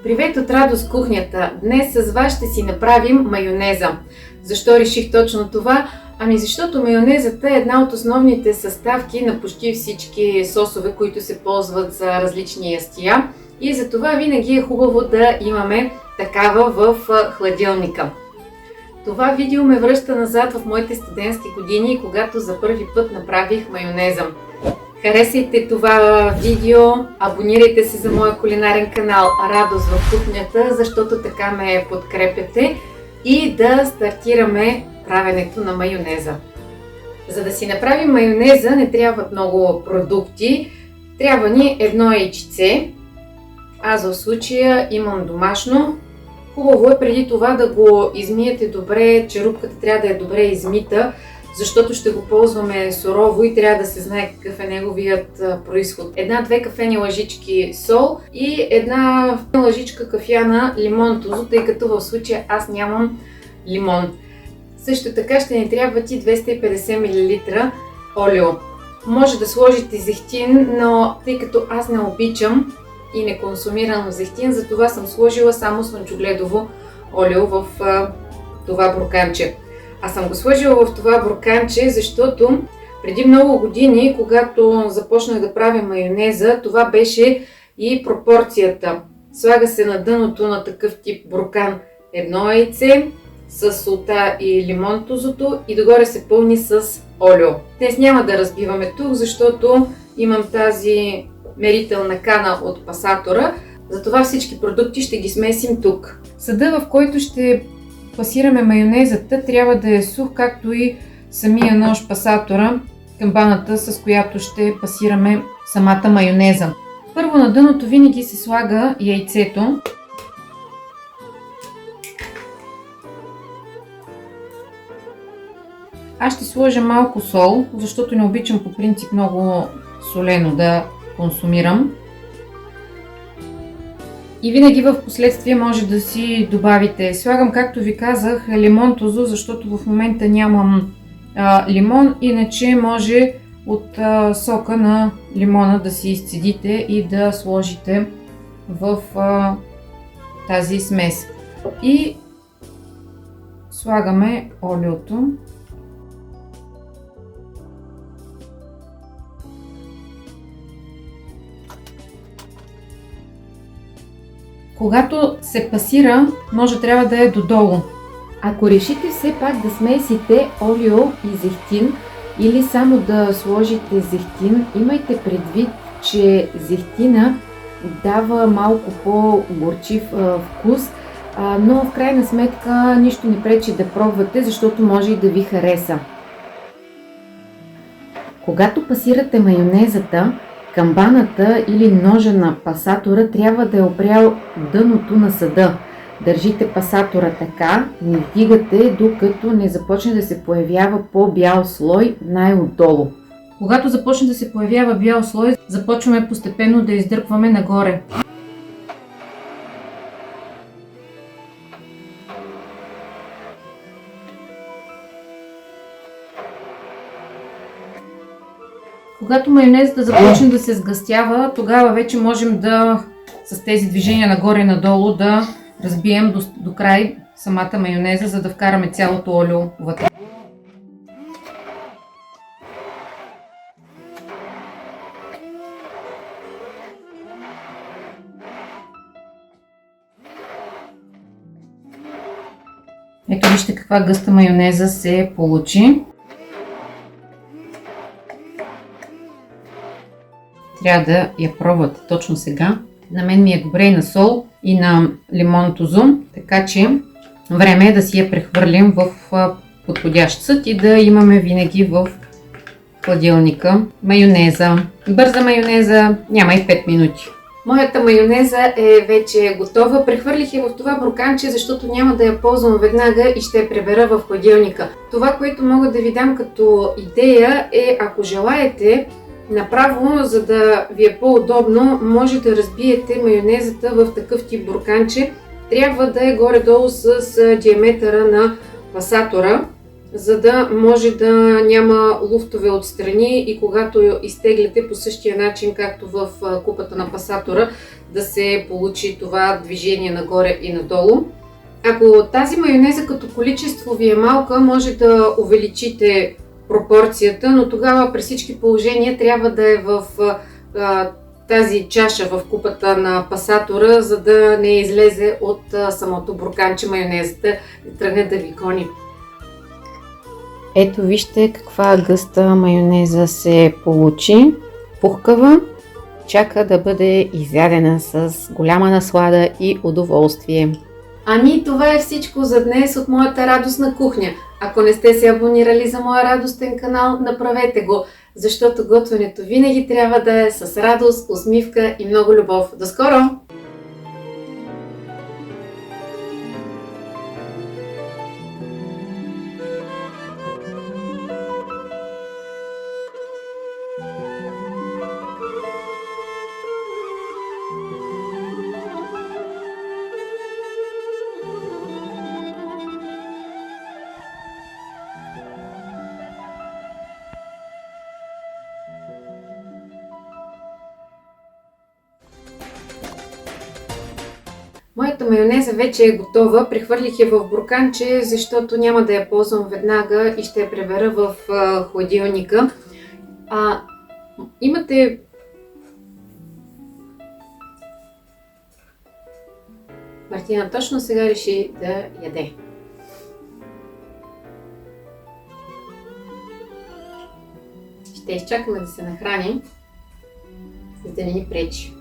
Привет от Радост кухнята! Днес с вас ще си направим майонеза. Защо реших точно това? Ами защото майонезът е една от основните съставки на почти всички сосове, които се ползват за различни ястия. И затова винаги е хубаво да имаме такава в хладилника. Това видео ме връща назад в моите студентски години, когато за първи път направих майонеза. Харесайте това видео, абонирайте се за моя кулинарен канал Радост в кухнята, защото така ме подкрепяте и да стартираме правенето на майонеза. За да си направим майонеза не трябват много продукти, трябва ни едно яйчице. Аз в случая имам домашно. Хубаво е преди това да го измиете добре, черупката трябва да е добре измита, защото ще го ползваме сурово и трябва да се знае какъв е неговият произход. 1-2 кафени лъжички сол и една лъжичка кафяна лимон тузо, тъй като в случая аз нямам лимон. Също така ще ни трябват и 250 мл олио. Може да сложите зехтин, но тъй като аз не обичам и не консумирам зехтин, затова съм сложила само слънчогледово олио в това бурканче. Аз съм го сложила в това бурканче, защото преди много години, когато започнах да правя майонеза, това беше и пропорцията. Слага се на дъното на такъв тип буркан едно яйце с солта и лимон тузото и догоре се пълни с олио. Днес няма да разбиваме тук, защото имам тази мерителна кана от пасатора, затова всички продукти ще ги смесим тук. Съдът, в който ще пасираме майонезата, трябва да е сух, както и самия нож пасатора, камбаната, с която ще пасираме самата майонеза. Първо на дъното винаги се слага яйцето. Аз ще сложа малко сол, защото не обичам по принцип много солено да консумирам. И винаги в последствие може да си добавите. Слагам, както ви казах, лимон тузо, защото в момента нямам лимон, иначе може от сока на лимона да си изцедите и да сложите в тази смес. И слагаме олиото. Когато се пасира, ножът трябва да е додолу. Ако решите все пак да смесите олио и зехтин или само да сложите зехтин, имайте предвид, че зехтина дава малко по-горчив вкус, но в крайна сметка нищо не пречи да пробвате, защото може и да ви хареса. Когато пасирате майонезата, камбаната или ножа на пасатора трябва да е опрял дъното на съда. Държите пасатора така, не вдигате, докато не започне да се появява по-бял слой най-отдолу. Когато започне да се появява бял слой, започваме постепенно да издърпваме нагоре. Когато майонезът започне да се сгъстява, тогава вече можем да с тези движения нагоре и надолу да разбием до край самата майонеза, за да вкараме цялото олио вътре. Ето вижте каква гъста майонеза се получи. Трябва да я пробвате точно сега. На мен ми е добре и на сол, и на лимон тузо, така че време е да си я прехвърлим в подходящ съд и да имаме винаги в хладилника майонеза. Бърза майонеза, няма и 5 минути. Моята майонеза е вече готова. Прехвърлих я в това бурканче, защото няма да я ползвам веднага и ще я пребера в хладилника. Това, което мога да ви дам като идея е, ако желаете, направо, за да ви е по-удобно, може да разбиете майонезата в такъв тип бурканче. Трябва да е горе-долу с диаметъра на пасатора. за да може да няма луфтове отстрани и когато изтегляте по същия начин, както в купата на пасатора, да се получи това движение нагоре и надолу. Ако тази майонеза като количество ви е малка, може да увеличите пропорцията, но тогава при всички положения трябва да е в тази чаша в купата на пасатора, за да не излезе от самото бурканче майонезата и тръгне да ви гони. Ето вижте каква гъста майонеза се получи. Пухкава, чака да бъде изядена с голяма наслада и удоволствие. Ами това е всичко за днес от моята радостна кухня. Ако не сте се абонирали за моя радостен канал, направете го, защото готвенето винаги трябва да е с радост, усмивка и много любов. До скоро! Моята майонеза вече е готова. Прехвърлих я в бурканче, защото няма да я ползвам веднага и ще я пребера в хладилника. Имате Мартина точно сега реши да яде. Ще изчакаме да се нахрани, за да не ни пречи.